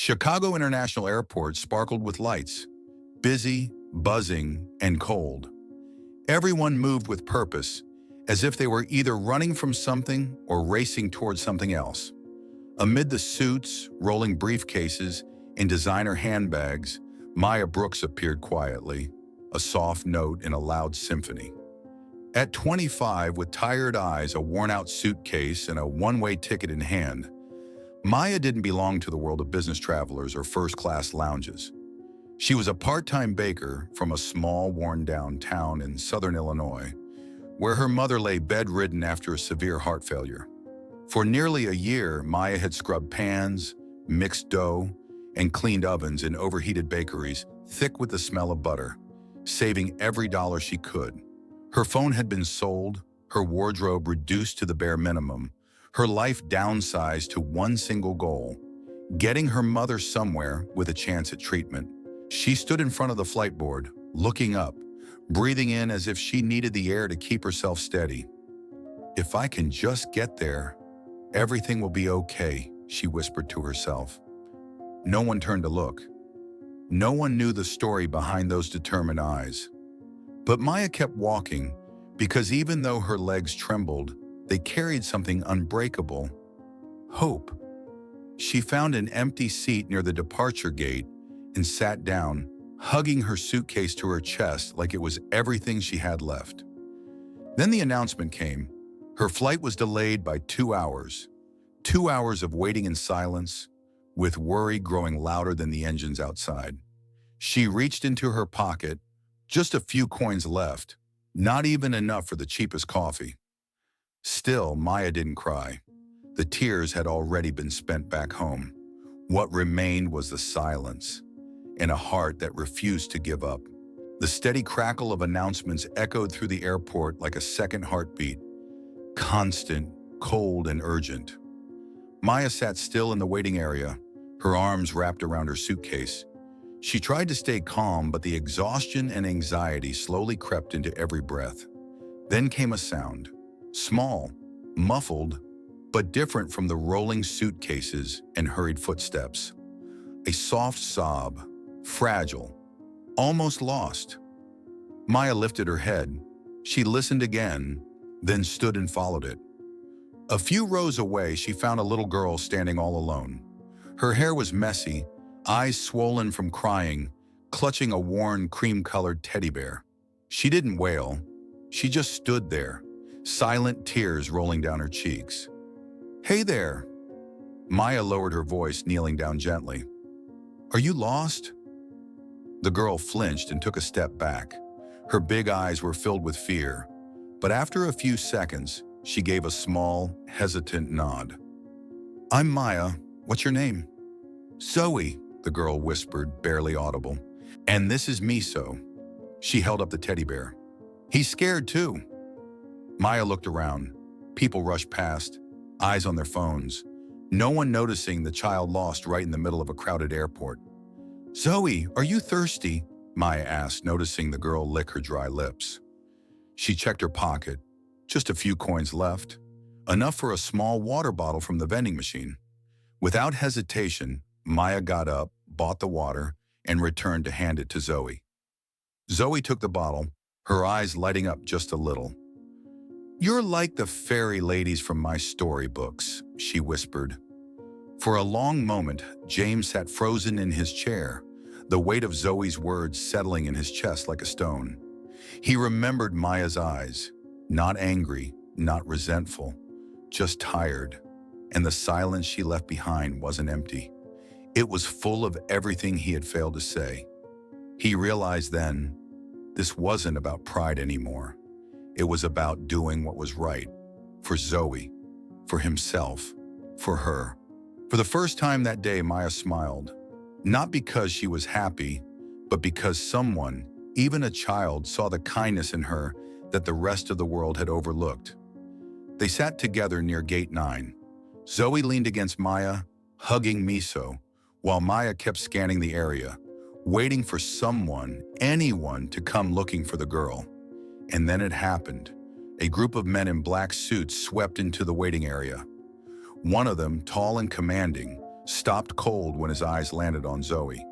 Chicago International Airport sparkled with lights, busy, buzzing, and cold. Everyone moved with purpose, as if they were either running from something or racing towards something else. Amid the suits, rolling briefcases, and designer handbags, Maya Brooks appeared quietly, a soft note in a loud symphony. At 25, with tired eyes, a worn-out suitcase, and a one-way ticket in hand, Maya didn't belong to the world of business travelers or first-class lounges. She was a part-time baker from a small, worn-down town in southern Illinois, where her mother lay bedridden after a severe heart failure. For nearly a year, Maya had scrubbed pans, mixed dough, and cleaned ovens in overheated bakeries, thick with the smell of butter, saving every dollar she could. Her phone had been sold, her wardrobe reduced to the bare minimum, her life downsized to one single goal: getting her mother somewhere with a chance at treatment. She stood in front of the flight board, looking up, breathing in as if she needed the air to keep herself steady. "If I can just get there, everything will be okay," she whispered to herself. No one turned to look. No one knew the story behind those determined eyes. But Maya kept walking, because even though her legs trembled, they carried something unbreakable: hope. She found an empty seat near the departure gate and sat down, hugging her suitcase to her chest like it was everything she had left. Then the announcement came. Her flight was delayed by 2 hours. 2 hours of waiting in silence, with worry growing louder than the engines outside. She reached into her pocket, just a few coins left, not even enough for the cheapest coffee. Still, Maya didn't cry. The tears had already been spent back home. What remained was the silence, and a heart that refused to give up. The steady crackle of announcements echoed through the airport like a second heartbeat, constant, cold, and urgent. Maya sat still in the waiting area, her arms wrapped around her suitcase. She tried to stay calm, but the exhaustion and anxiety slowly crept into every breath. Then came a sound, small, muffled, but different from the rolling suitcases and hurried footsteps. A soft sob, fragile, almost lost. Maya lifted her head. She listened again, then stood and followed it. A few rows away, she found a little girl standing all alone. Her hair was messy, eyes swollen from crying, clutching a worn, cream-colored teddy bear. She didn't wail. She just stood there, silent tears rolling down her cheeks. "Hey there." Maya lowered her voice, kneeling down gently. "Are you lost?" The girl flinched and took a step back. Her big eyes were filled with fear, but after a few seconds, she gave a small, hesitant nod. "I'm Maya. What's your name?" "Zoe," the girl whispered, barely audible. "And this is Miso." She held up the teddy bear. "He's scared too." Maya looked around. People rushed past, eyes on their phones. No one noticing the child lost right in the middle of a crowded airport. "Zoe, are you thirsty?" Maya asked, noticing the girl lick her dry lips. She checked her pocket. Just a few coins left, enough for a small water bottle from the vending machine. Without hesitation, Maya got up, bought the water, and returned to hand it to Zoe. Zoe took the bottle, her eyes lighting up just a little. "You're like the fairy ladies from my storybooks," she whispered. For a long moment, James sat frozen in his chair, the weight of Zoe's words settling in his chest like a stone. He remembered Maya's eyes, not angry, not resentful, just tired, and the silence she left behind wasn't empty. It was full of everything he had failed to say. He realized then, this wasn't about pride anymore. It was about doing what was right, for Zoe, for himself, for her. For the first time that day, Maya smiled, not because she was happy, but because someone, even a child, saw the kindness in her that the rest of the world had overlooked. They sat together near Gate 9. Zoe leaned against Maya, hugging Miso, while Maya kept scanning the area, waiting for someone, anyone, to come looking for the girl. And then it happened. A group of men in black suits swept into the waiting area. One of them, tall and commanding, stopped cold when his eyes landed on Zoe.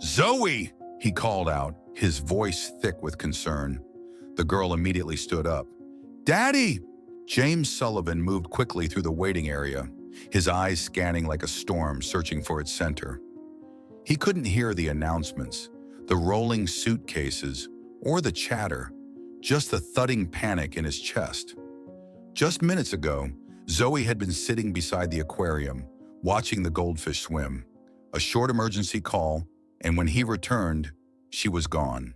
"Zoe!" he called out, his voice thick with concern. The girl immediately stood up. "Daddy!" James Sullivan moved quickly through the waiting area, his eyes scanning like a storm searching for its center. He couldn't hear the announcements, the rolling suitcases, or the chatter, just the thudding panic in his chest. Just minutes ago, Zoe had been sitting beside the aquarium, watching the goldfish swim. A short emergency call, and when he returned, she was gone.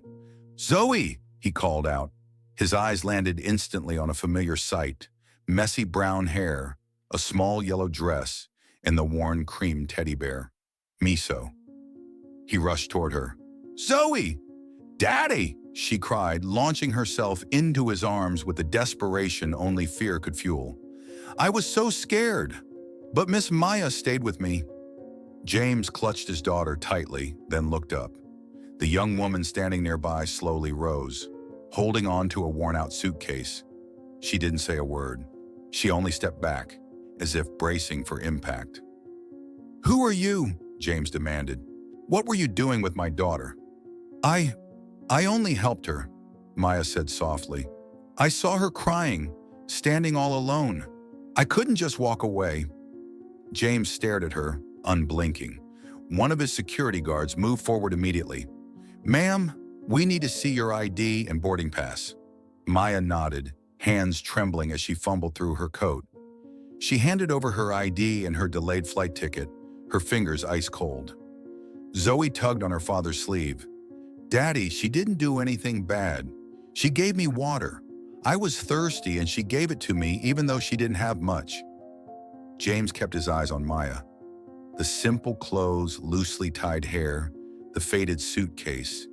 "Zoe!" he called out. His eyes landed instantly on a familiar sight: messy brown hair, a small yellow dress, and the worn cream teddy bear. Miso. He rushed toward her. "Zoe! Daddy!" she cried, launching herself into his arms with the desperation only fear could fuel. "I was so scared, but Miss Maya stayed with me." James clutched his daughter tightly, then looked up. The young woman standing nearby slowly rose, holding on to a worn-out suitcase. She didn't say a word. She only stepped back, as if bracing for impact. "Who are you?" James demanded. "What were you doing with my daughter?" I only helped her," Maya said softly. "I saw her crying, standing all alone. I couldn't just walk away." James stared at her, unblinking. One of his security guards moved forward immediately. "Ma'am, we need to see your ID and boarding pass." Maya nodded, hands trembling as she fumbled through her coat. She handed over her ID and her delayed flight ticket, her fingers ice cold. Zoe tugged on her father's sleeve. "Daddy, she didn't do anything bad. She gave me water. I was thirsty and she gave it to me even though she didn't have much." James kept his eyes on Maya. The simple clothes, loosely tied hair, the faded suitcase.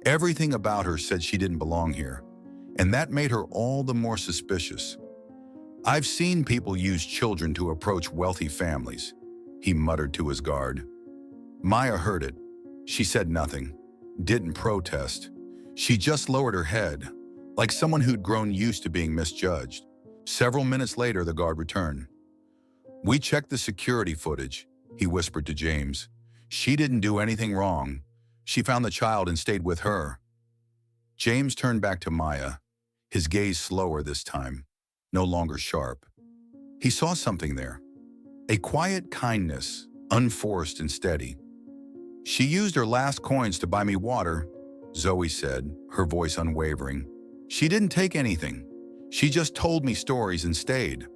Everything about her said she didn't belong here, and that made her all the more suspicious. "I've seen people use children to approach wealthy families," he muttered to his guard. Maya heard it. She said nothing, didn't protest. She just lowered her head, like someone who'd grown used to being misjudged. Several minutes later, the guard returned. "We checked the security footage," he whispered to James. "She didn't do anything wrong. She found the child and stayed with her." James turned back to Maya, his gaze slower this time, no longer sharp. He saw something there, a quiet kindness, unforced and steady. "She used her last coins to buy me water," Zoe said, her voice unwavering. "She didn't take anything. She just told me stories and stayed."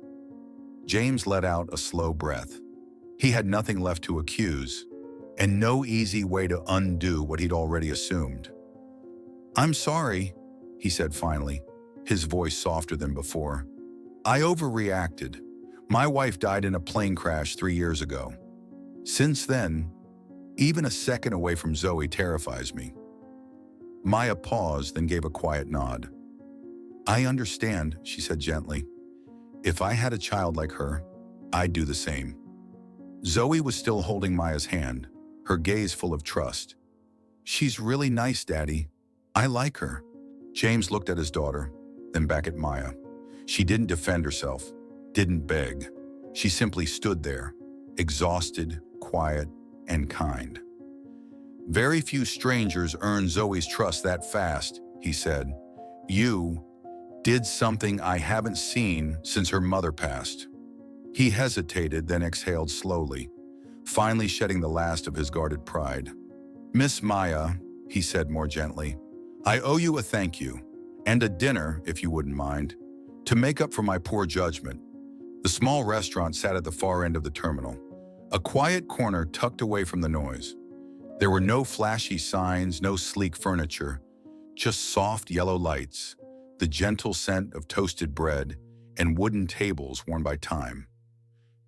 James let out a slow breath. He had nothing left to accuse, and no easy way to undo what he'd already assumed. "I'm sorry," he said finally, his voice softer than before. "I overreacted. My wife died in a plane crash 3 years ago. Since then, even a second away from Zoe terrifies me." Maya paused, then gave a quiet nod. "I understand," she said gently. "If I had a child like her, I'd do the same." Zoe was still holding Maya's hand, her gaze full of trust. "She's really nice, Daddy. I like her." James looked at his daughter, then back at Maya. She didn't defend herself, didn't beg. She simply stood there, exhausted, quiet, and kind. "Very few strangers earn Zoe's trust that fast," he said. "You did something I haven't seen since her mother passed." He hesitated, then exhaled slowly, finally shedding the last of his guarded pride. "Miss Maya," he said more gently, "I owe you a thank you, and a dinner, if you wouldn't mind, to make up for my poor judgment." The small restaurant sat at the far end of the terminal, a quiet corner tucked away from the noise. There were no flashy signs, no sleek furniture, just soft yellow lights, the gentle scent of toasted bread, and wooden tables worn by time.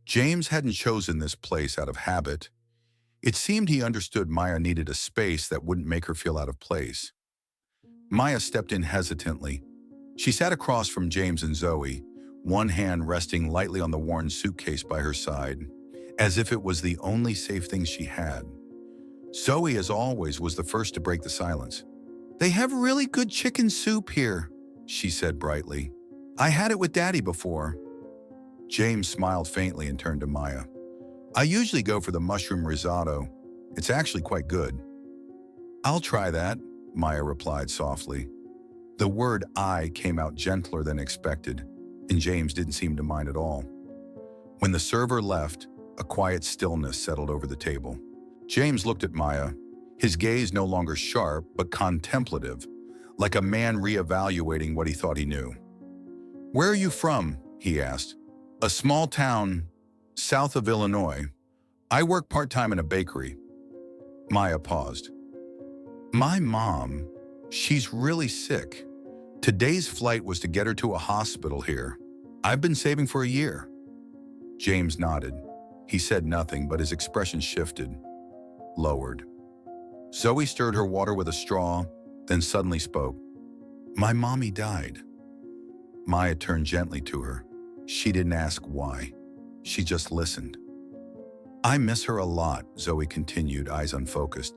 James hadn't chosen this place out of habit. It seemed he understood Maya needed a space that wouldn't make her feel out of place. Maya stepped in hesitantly. She sat across from James and Zoe, one hand resting lightly on the worn suitcase by her side, as if it was the only safe thing she had. Zoe, as always, was the first to break the silence. "They have really good chicken soup here," she said brightly. "I had it with Daddy before." James smiled faintly and turned to Maya. I usually go for the mushroom risotto. It's actually quite good. I'll try that, Maya replied softly. The word I came out gentler than expected, and James didn't seem to mind at all. When the server left, a quiet stillness settled over the table. James looked at Maya, his gaze no longer sharp but contemplative, like a man reevaluating what he thought he knew. "Where are you from?" he asked. "A small town south of Illinois. I work part-time in a bakery." Maya paused. "My mom, she's really sick. Today's flight was to get her to a hospital here. I've been saving for a year." James nodded. He said nothing, but his expression shifted, lowered. Zoe stirred her water with a straw, then suddenly spoke. "My mommy died." Maya turned gently to her. She didn't ask why. She just listened. "I miss her a lot," Zoe continued, eyes unfocused.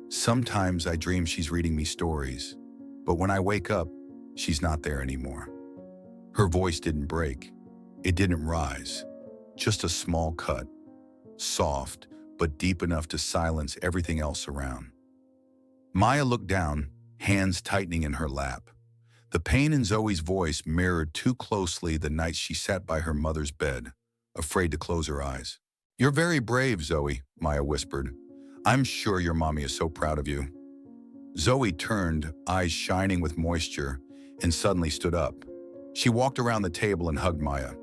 "Sometimes I dream she's reading me stories, but when I wake up, she's not there anymore." Her voice didn't break. It didn't rise. Just a small cut, soft, but deep enough to silence everything else around. Maya looked down, hands tightening in her lap. The pain in Zoe's voice mirrored too closely the night she sat by her mother's bed, afraid to close her eyes. "You're very brave, Zoe," Maya whispered. "I'm sure your mommy is so proud of you." Zoe turned, eyes shining with moisture, and suddenly stood up. She walked around the table and hugged Maya.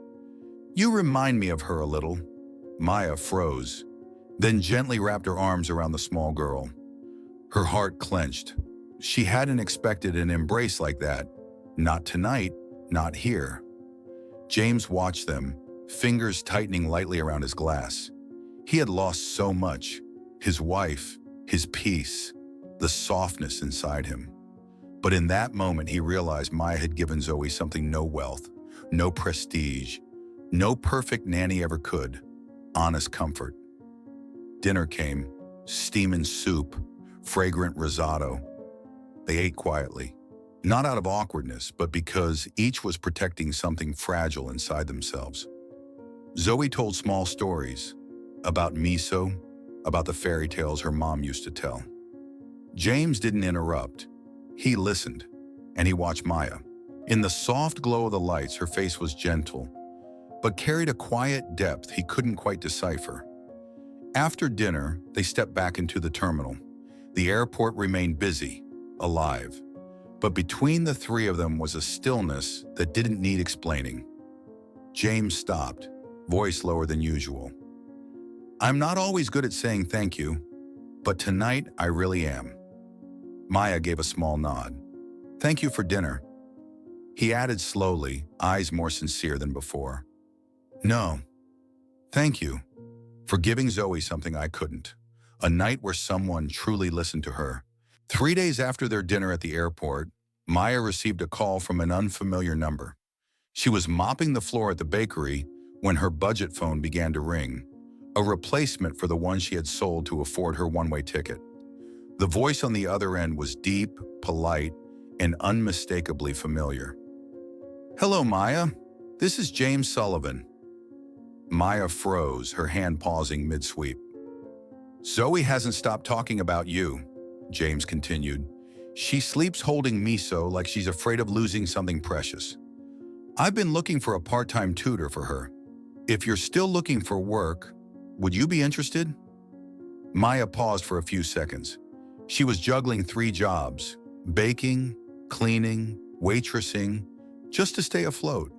"You remind me of her a little." Maya froze, then gently wrapped her arms around the small girl. Her heart clenched. She hadn't expected an embrace like that. Not tonight, not here. James watched them, fingers tightening lightly around his glass. He had lost so much. His wife, his peace, the softness inside him. But in that moment, he realized Maya had given Zoe something no wealth, no prestige, no perfect nanny ever could: honest comfort. Dinner came, steaming soup, fragrant risotto. They ate quietly, not out of awkwardness, but because each was protecting something fragile inside themselves. Zoe told small stories about miso, about the fairy tales her mom used to tell. James didn't interrupt. He listened, and he watched Maya. In the soft glow of the lights, her face was gentle, but carried a quiet depth he couldn't quite decipher. After dinner, they stepped back into the terminal. The airport remained busy, alive. But between the three of them was a stillness that didn't need explaining. James stopped, voice lower than usual. "I'm not always good at saying thank you, but tonight I really am." Maya gave a small nod. "Thank you for dinner." He added slowly, eyes more sincere than before. "No, thank you for giving Zoe something I couldn't. A night where someone truly listened to her." 3 days after their dinner at the airport, Maya received a call from an unfamiliar number. She was mopping the floor at the bakery when her budget phone began to ring, a replacement for the one she had sold to afford her one-way ticket. The voice on the other end was deep, polite, and unmistakably familiar. "Hello, Maya. This is James Sullivan." Maya froze, her hand pausing mid-sweep. "Zoe hasn't stopped talking about you," James continued. "She sleeps holding miso like she's afraid of losing something precious. I've been looking for a part-time tutor for her. If you're still looking for work, would you be interested?" Maya paused for a few seconds. She was juggling 3 jobs: baking, cleaning, waitressing, just to stay afloat.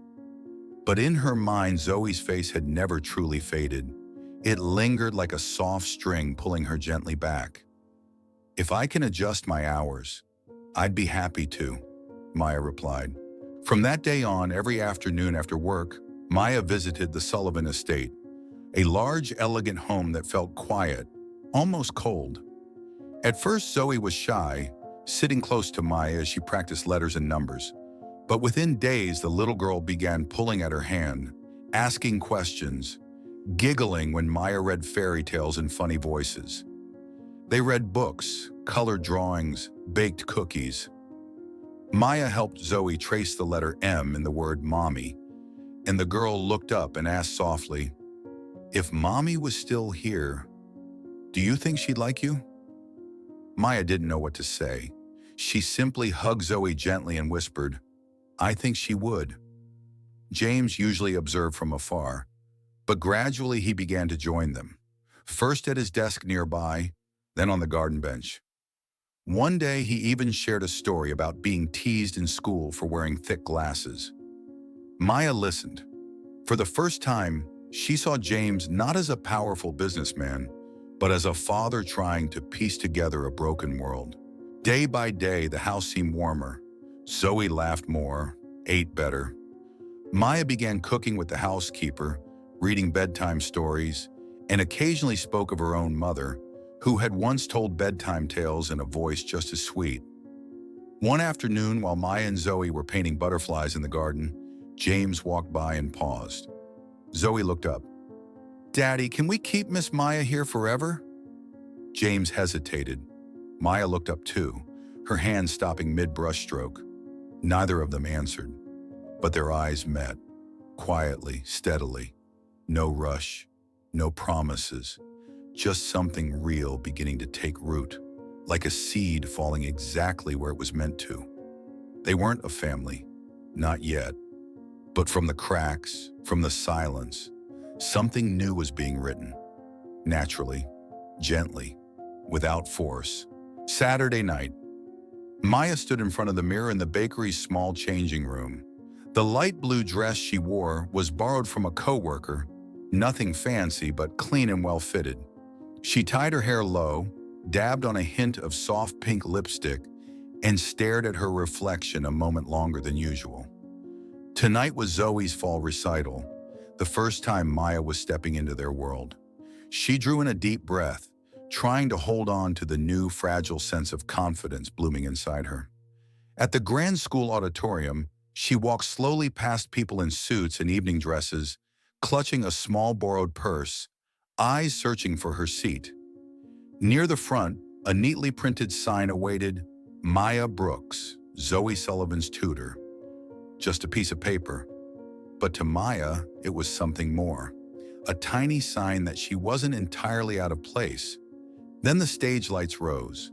But in her mind, Zoe's face had never truly faded. It lingered like a soft string pulling her gently back. "If I can adjust my hours, I'd be happy to," Maya replied. From that day on, every afternoon after work, Maya visited the Sullivan estate, a large, elegant home that felt quiet, almost cold. At first, Zoe was shy, sitting close to Maya as she practiced letters and numbers. But within days, the little girl began pulling at her hand, asking questions, giggling when Maya read fairy tales in funny voices. They read books, colored drawings, baked cookies. Maya helped Zoe trace the letter M in the word mommy, and the girl looked up and asked softly, If Mommy was still here, do you think she'd like you? Maya didn't know what to say. She simply hugged Zoe gently and whispered, I think she would. James usually observed from afar, but gradually he began to join them, first at his desk nearby, then on the garden bench. One day he even shared a story about being teased in school for wearing thick glasses. Maya listened. For the first time, she saw James not as a powerful businessman, but as a father trying to piece together a broken world. Day by day, the house seemed warmer. Zoe laughed more, ate better. Maya began cooking with the housekeeper, reading bedtime stories, and occasionally spoke of her own mother, who had once told bedtime tales in a voice just as sweet. One afternoon, while Maya and Zoe were painting butterflies in the garden, James walked by and paused. Zoe looked up. Daddy, can we keep Miss Maya here forever? James hesitated. Maya looked up too, her hand stopping mid-brushstroke. Neither of them answered, but their eyes met, quietly, steadily. No rush, no promises, just something real beginning to take root, like a seed falling exactly where it was meant to. They weren't a family, not yet, but from the cracks, from the silence, something new was being written. Naturally, gently, without force. Saturday night. Maya stood in front of the mirror in the bakery's small changing room. The light blue dress she wore was borrowed from a coworker, nothing fancy but clean and well-fitted. She tied her hair low, dabbed on a hint of soft pink lipstick, and stared at her reflection a moment longer than usual. Tonight was Zoe's fall recital, the first time Maya was stepping into their world. She drew in a deep breath, trying to hold on to the new, fragile sense of confidence blooming inside her. At the grand school auditorium, she walked slowly past people in suits and evening dresses, clutching a small borrowed purse, eyes searching for her seat. Near the front, a neatly printed sign awaited, Maya Brooks, Zoe Sullivan's tutor. Just a piece of paper. But to Maya, it was something more. A tiny sign that she wasn't entirely out of place. Then the stage lights rose.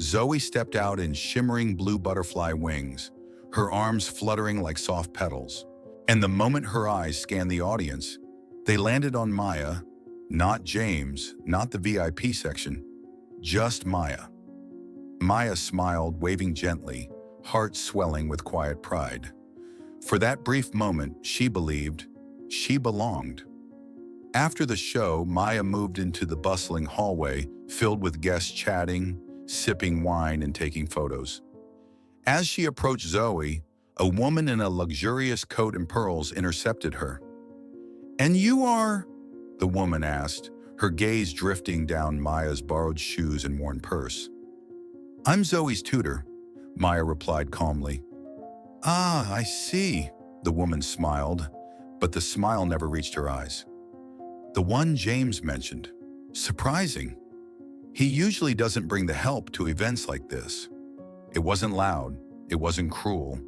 Zoe stepped out in shimmering blue butterfly wings, her arms fluttering like soft petals. And the moment her eyes scanned the audience, they landed on Maya, not James, not the VIP section, just Maya. Maya smiled, waving gently, heart swelling with quiet pride. For that brief moment, she believed she belonged. After the show, Maya moved into the bustling hallway filled with guests chatting, sipping wine, and taking photos. As she approached Zoe, a woman in a luxurious coat and pearls intercepted her. "And you are?" the woman asked, her gaze drifting down Maya's borrowed shoes and worn purse. "I'm Zoe's tutor," Maya replied calmly. "Ah, I see," the woman smiled, but the smile never reached her eyes. "The one James mentioned. Surprising. He usually doesn't bring the help to events like this." It wasn't loud, it wasn't cruel,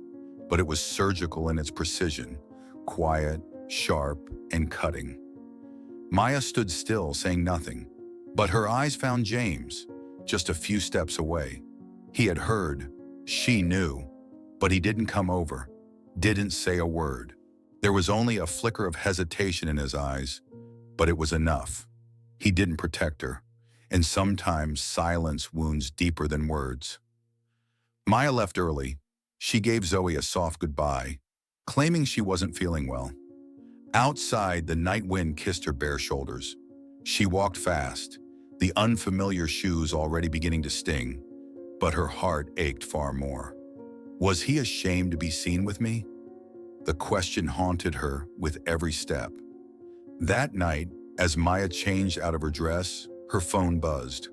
but it was surgical in its precision, quiet, sharp, and cutting. Maya stood still, saying nothing, but her eyes found James, just a few steps away. He had heard, she knew, but he didn't come over, didn't say a word. There was only a flicker of hesitation in his eyes, but it was enough. He didn't protect her, and sometimes silence wounds deeper than words. Maya left early. She gave Zoe a soft goodbye, claiming she wasn't feeling well. Outside, the night wind kissed her bare shoulders. She walked fast, the unfamiliar shoes already beginning to sting, but her heart ached far more. Was he ashamed to be seen with me? The question haunted her with every step. That night, as Maya changed out of her dress, her phone buzzed.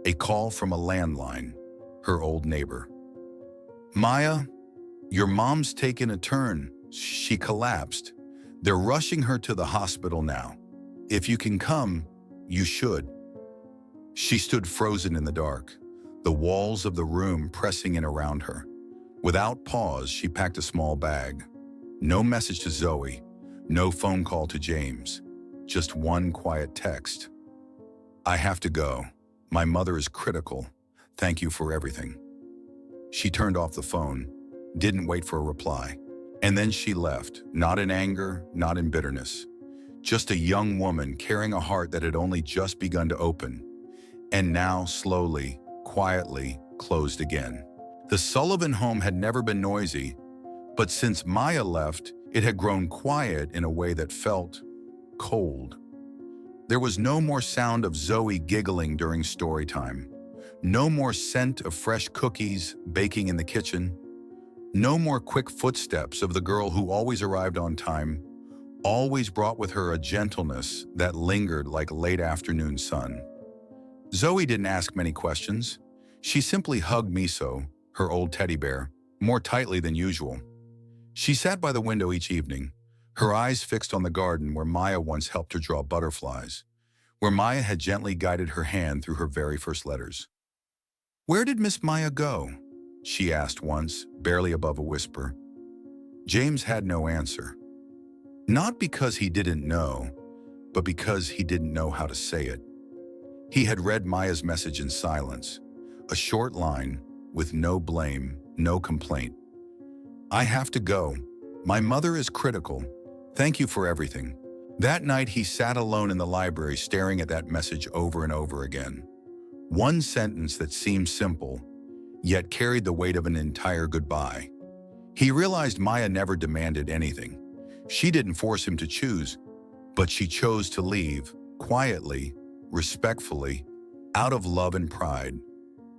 A call from a landline, her old neighbor. "Maya, your mom's taken a turn. She collapsed. They're rushing her to the hospital now. If you can come, you should." She stood frozen in the dark, the walls of the room pressing in around her. Without pause, she packed a small bag. No message to Zoe, no phone call to James, just one quiet text. "I have to go. My mother is critical. Thank you for everything." She turned off the phone, didn't wait for a reply. And then she left, not in anger, not in bitterness. Just a young woman carrying a heart that had only just begun to open, and now slowly, quietly, closed again. The Sullivan home had never been noisy, but since Maya left, it had grown quiet in a way that felt cold. There was no more sound of Zoe giggling during story time. No more scent of fresh cookies baking in the kitchen. No more quick footsteps of the girl who always arrived on time, always brought with her a gentleness that lingered like late afternoon sun. Zoe didn't ask many questions. She simply hugged Miso, her old teddy bear, more tightly than usual. She sat by the window each evening, her eyes fixed on the garden where Maya once helped her draw butterflies, where Maya had gently guided her hand through her very first letters. "Where did Miss Maya go?" she asked once, barely above a whisper. James had no answer. Not because he didn't know, but because he didn't know how to say it. He had read Maya's message in silence, a short line with no blame, no complaint. "I have to go. My mother is critical. Thank you for everything." That night he sat alone in the library staring at that message over and over again. One sentence that seemed simple, yet carried the weight of an entire goodbye. He realized Maya never demanded anything. She didn't force him to choose, but she chose to leave, quietly, respectfully, out of love and pride.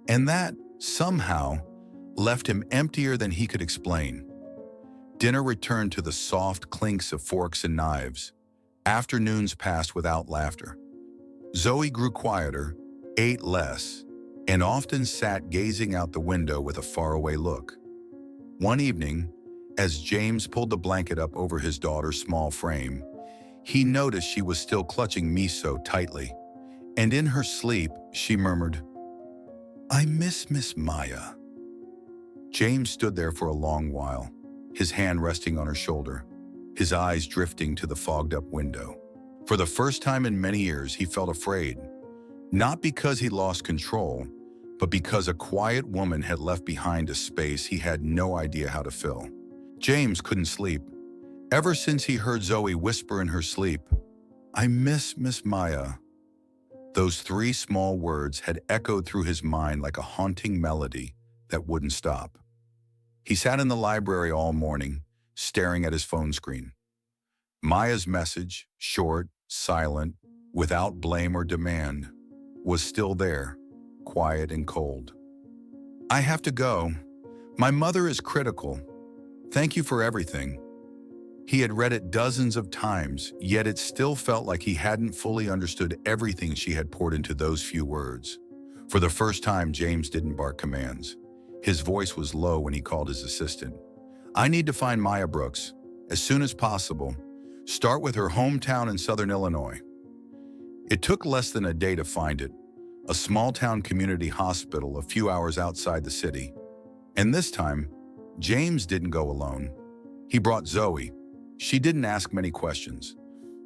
And that, somehow, left him emptier than he could explain. Dinner returned to the soft clinks of forks and knives. Afternoons passed without laughter. Zoe grew quieter, ate less, and often sat gazing out the window with a faraway look. One evening, as James pulled the blanket up over his daughter's small frame, he noticed she was still clutching Miso tightly, and in her sleep, she murmured, "I miss Miss Maya." James stood there for a long while, his hand resting on her shoulder, his eyes drifting to the fogged-up window. For the first time in many years, he felt afraid. Not because he lost control, but because a quiet woman had left behind a space he had no idea how to fill. James couldn't sleep. Ever since he heard Zoe whisper in her sleep, "I miss Miss Maya," those three small words had echoed through his mind like a haunting melody that wouldn't stop. He sat in the library all morning, staring at his phone screen. Maya's message, short, silent, without blame or demand, was still there, quiet and cold. "I have to go. My mother is critical. Thank you for everything." He had read it dozens of times, yet it still felt like he hadn't fully understood everything she had poured into those few words. For the first time, James didn't bark commands. His voice was low when he called his assistant. "I need to find Maya Brooks, as soon as possible. Start with her hometown in southern Illinois." It took less than a day to find it, a small-town community hospital a few hours outside the city. And this time, James didn't go alone. He brought Zoe. She didn't ask many questions,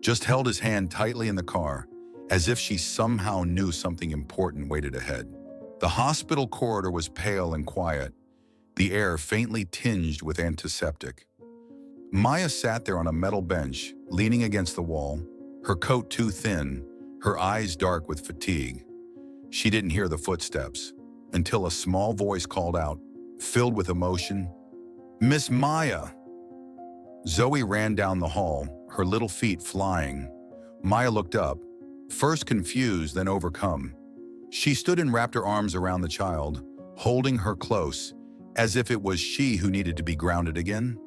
just held his hand tightly in the car, as if she somehow knew something important waited ahead. The hospital corridor was pale and quiet, the air faintly tinged with antiseptic. Maya sat there on a metal bench, leaning against the wall, her coat too thin, her eyes dark with fatigue. She didn't hear the footsteps until a small voice called out, filled with emotion, "Miss Maya!" Zoe ran down the hall, her little feet flying. Maya looked up, first confused, then overcome. She stood and wrapped her arms around the child, holding her close, as if it was she who needed to be grounded again.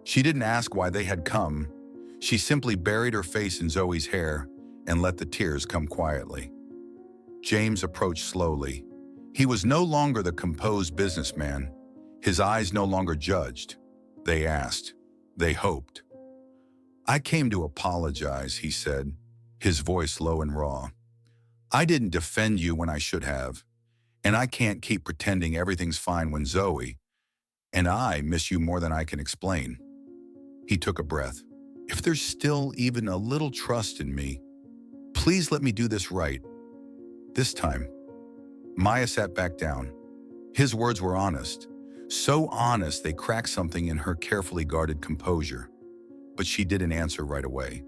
She didn't ask why they had come. She simply buried her face in Zoe's hair and let the tears come quietly. James approached slowly. He was no longer the composed businessman. His eyes no longer judged. They asked. They hoped. "I came to apologize," he said, his voice low and raw. "I didn't defend you when I should have, and I can't keep pretending everything's fine when Zoe and I miss you more than I can explain." He took a breath. If there's still even a little trust in me, please let me do this right. This time, Maya sat back down. His words were honest, so honest they cracked something in her carefully guarded composure. But she didn't answer right away.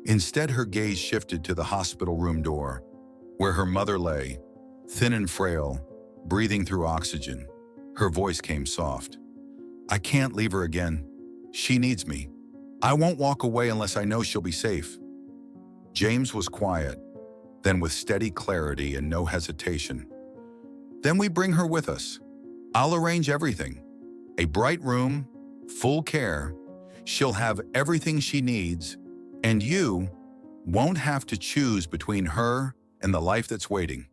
Instead, her gaze shifted to the hospital room door, where her mother lay, thin and frail, breathing through oxygen. Her voice came soft. I can't leave her again. She needs me. I won't walk away unless I know she'll be safe. James was quiet, then with steady clarity and no hesitation. Then we bring her with us. I'll arrange everything. A bright room, full care. She'll have everything she needs, and you won't have to choose between her and the life that's waiting.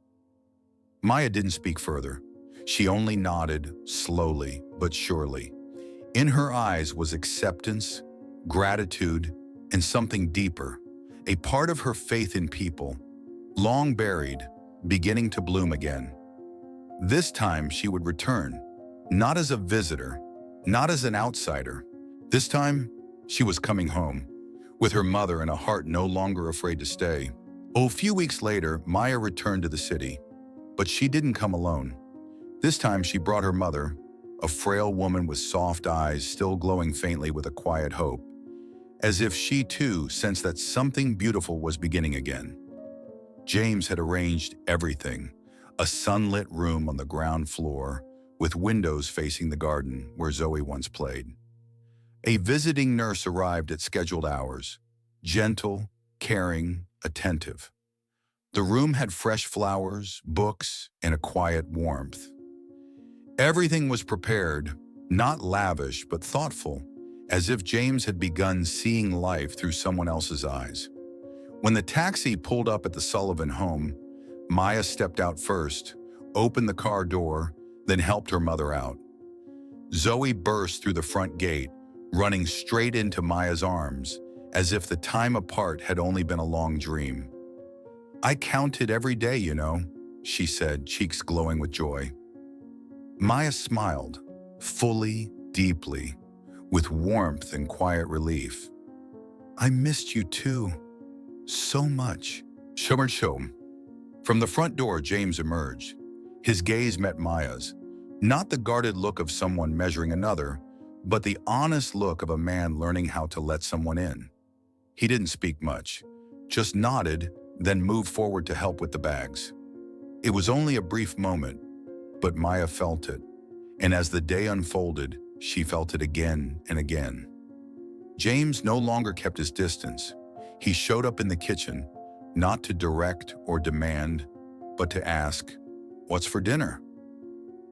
Maya didn't speak further. She only nodded, slowly but surely. In her eyes was acceptance, gratitude, and something deeper, a part of her faith in people, long buried, beginning to bloom again. This time she would return, not as a visitor, not as an outsider. This time, she was coming home, with her mother and a heart no longer afraid to stay. A few weeks later, Maya returned to the city, but she didn't come alone. This time she brought her mother, a frail woman with soft eyes still glowing faintly with a quiet hope, as if she too sensed that something beautiful was beginning again. James had arranged everything, a sunlit room on the ground floor with windows facing the garden where Zoe once played. A visiting nurse arrived at scheduled hours, gentle, caring, attentive. The room had fresh flowers, books, and a quiet warmth. Everything was prepared, not lavish but thoughtful, as if James had begun seeing life through someone else's eyes. When the taxi pulled up at the Sullivan home, Maya stepped out first, opened the car door, then helped her mother out. Zoe burst through the front gate, running straight into Maya's arms, as if the time apart had only been a long dream. I counted every day, you know, she said, cheeks glowing with joy. Maya smiled, fully, deeply, with warmth and quiet relief. I missed you too, so much. Shom. From the front door, James emerged. His gaze met Maya's, not the guarded look of someone measuring another, but the honest look of a man learning how to let someone in. He didn't speak much, just nodded, then moved forward to help with the bags. It was only a brief moment, but Maya felt it, and as the day unfolded, she felt it again and again. James no longer kept his distance. He showed up in the kitchen, not to direct or demand, but to ask, "What's for dinner?"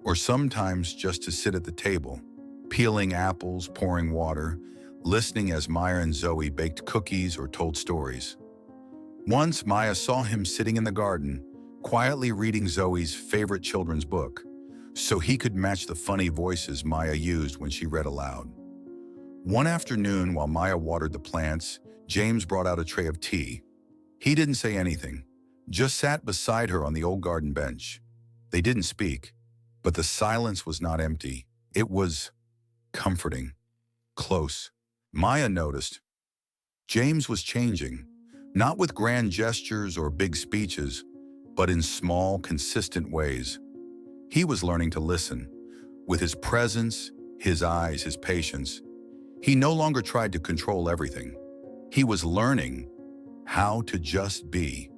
Or sometimes just to sit at the table, peeling apples, pouring water, listening as Maya and Zoe baked cookies or told stories. Once, Maya saw him sitting in the garden, quietly reading Zoe's favorite children's book, so he could match the funny voices Maya used when she read aloud. One afternoon, while Maya watered the plants, James brought out a tray of tea. He didn't say anything, just sat beside her on the old garden bench. They didn't speak, but the silence was not empty. It was comforting, close. Maya noticed. James was changing, not with grand gestures or big speeches, but in small, consistent ways. He was learning to listen, with his presence, his eyes, his patience. He no longer tried to control everything. He was learning how to just be.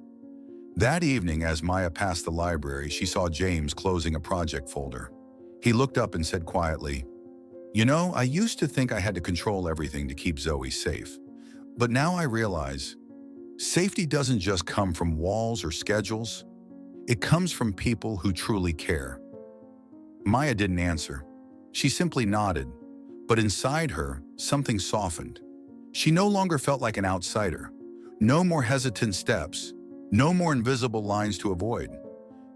That evening, as Maya passed the library, she saw James closing a project folder. He looked up and said quietly, "You know, I used to think I had to control everything to keep Zoe safe. But now I realize, safety doesn't just come from walls or schedules. It comes from people who truly care." Maya didn't answer. She simply nodded, but inside her, something softened. She no longer felt like an outsider. No more hesitant steps, no more invisible lines to avoid.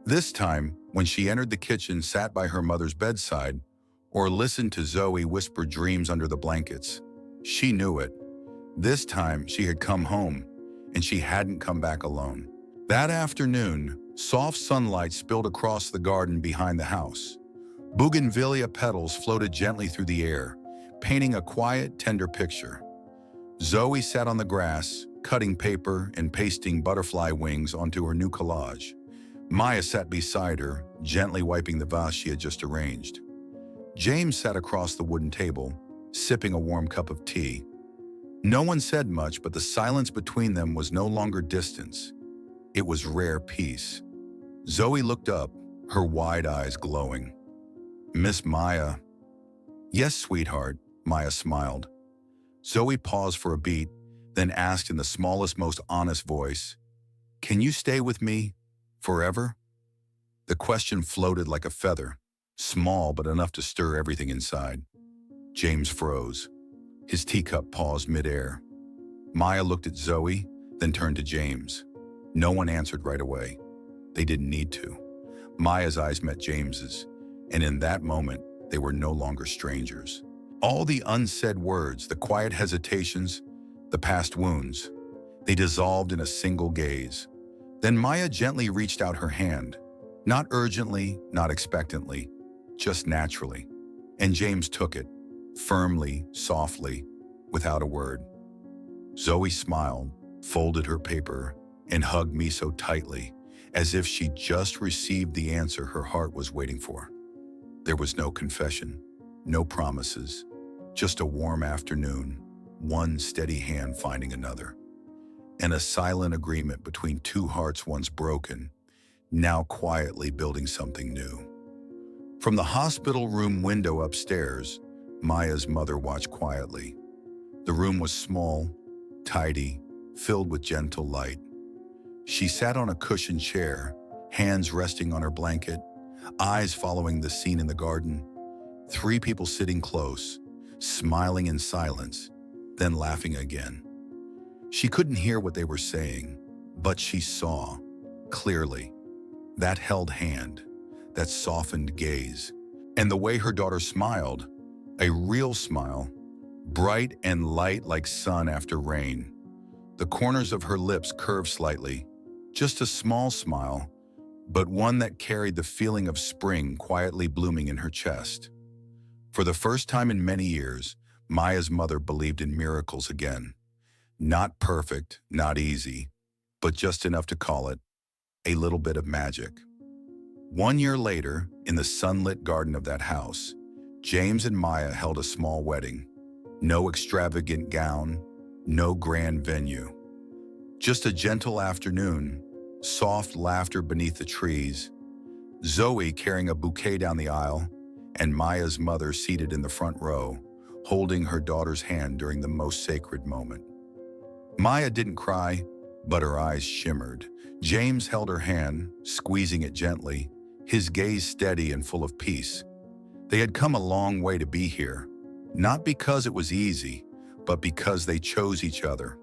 This time, when she entered the kitchen, sat by her mother's bedside, or listened to Zoe whisper dreams under the blankets, she knew it. This time, she had come home, and she hadn't come back alone. That afternoon, soft sunlight spilled across the garden behind the house. Bougainvillea petals floated gently through the air, painting a quiet, tender picture. Zoe sat on the grass, cutting paper and pasting butterfly wings onto her new collage. Maya sat beside her, gently wiping the vase she had just arranged. James sat across the wooden table, sipping a warm cup of tea. No one said much, but the silence between them was no longer distance. It was rare peace. Zoe looked up, her wide eyes glowing. "Miss Maya." "Yes, sweetheart," Maya smiled. Zoe paused for a beat, then asked in the smallest, most honest voice, "Can you stay with me forever?" The question floated like a feather, small but enough to stir everything inside. James froze. His teacup paused midair. Maya looked at Zoe, then turned to James. No one answered right away. They didn't need to. Maya's eyes met James's, and in that moment, they were no longer strangers. All the unsaid words, the quiet hesitations, the past wounds, they dissolved in a single gaze. Then Maya gently reached out her hand, not urgently, not expectantly, just naturally. And James took it, firmly, softly, without a word. Zoe smiled, folded her paper, and hugged me so tightly, as if she just received the answer her heart was waiting for. There was no confession, no promises, just a warm afternoon, one steady hand finding another, and a silent agreement between two hearts once broken, now quietly building something new. From the hospital room window upstairs, Maya's mother watched quietly. The room was small, tidy, filled with gentle light. She sat on a cushioned chair, hands resting on her blanket, eyes following the scene in the garden. 3 people sitting close, smiling in silence, then laughing again. She couldn't hear what they were saying, but she saw, clearly, that held hand, that softened gaze, and the way her daughter smiled, a real smile, bright and light like sun after rain. The corners of her lips curved slightly, just a small smile, but one that carried the feeling of spring quietly blooming in her chest. For the first time in many years, Maya's mother believed in miracles again. Not perfect, not easy, but just enough to call it a little bit of magic. 1 year later, in the sunlit garden of that house, James and Maya held a small wedding. No extravagant gown, no grand venue. Just a gentle afternoon, soft laughter beneath the trees, Zoe carrying a bouquet down the aisle, and Maya's mother seated in the front row, holding her daughter's hand during the most sacred moment. Maya didn't cry, but her eyes shimmered. James held her hand, squeezing it gently, his gaze steady and full of peace. They had come a long way to be here, not because it was easy, but because they chose each other,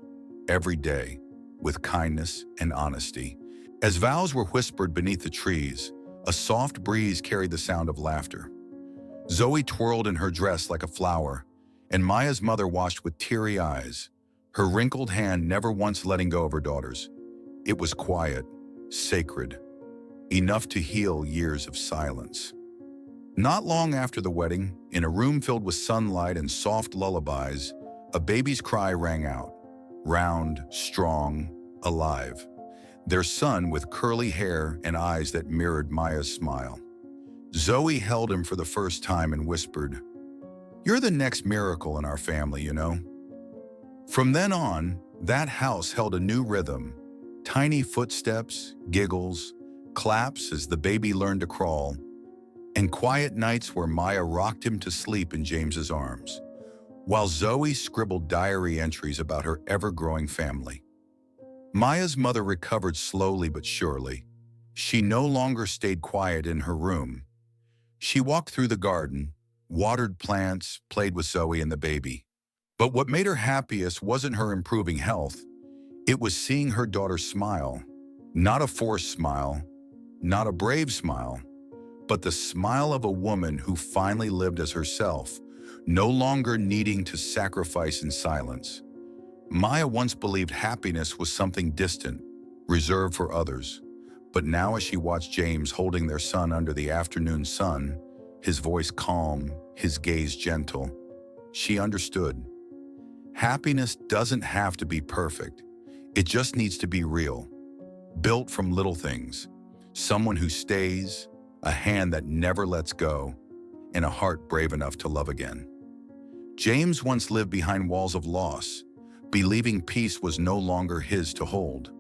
every day, with kindness and honesty. As vows were whispered beneath the trees, a soft breeze carried the sound of laughter. Zoe twirled in her dress like a flower, and Maya's mother watched with teary eyes, her wrinkled hand never once letting go of her daughter's. It was quiet, sacred, enough to heal years of silence. Not long after the wedding, in a room filled with sunlight and soft lullabies, a baby's cry rang out, round, strong, alive. Their son with curly hair and eyes that mirrored Maya's smile. Zoe held him for the first time and whispered, "You're the next miracle in our family, you know." From then on, that house held a new rhythm. Tiny footsteps, giggles, claps as the baby learned to crawl, and quiet nights where Maya rocked him to sleep in James's arms, while Zoe scribbled diary entries about her ever-growing family. Maya's mother recovered slowly but surely. She no longer stayed quiet in her room. She walked through the garden, watered plants, played with Zoe and the baby. But what made her happiest wasn't her improving health. It was seeing her daughter smile. Not a forced smile, not a brave smile, but the smile of a woman who finally lived as herself, no longer needing to sacrifice in silence. Maya once believed happiness was something distant, reserved for others. But now as she watched James holding their son under the afternoon sun, his voice calm, his gaze gentle, she understood. Happiness doesn't have to be perfect. It just needs to be real, built from little things. Someone who stays, a hand that never lets go, and a heart brave enough to love again. James once lived behind walls of loss, believing peace was no longer his to hold.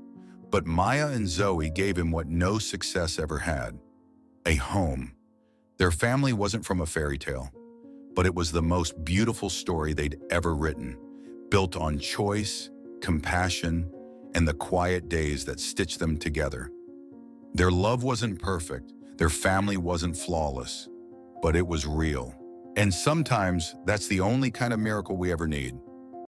But Maya and Zoe gave him what no success ever had: a home. Their family wasn't from a fairy tale, but it was the most beautiful story they'd ever written, built on choice, compassion, and the quiet days that stitched them together. Their love wasn't perfect, their family wasn't flawless, but it was real. And sometimes that's the only kind of miracle we ever need.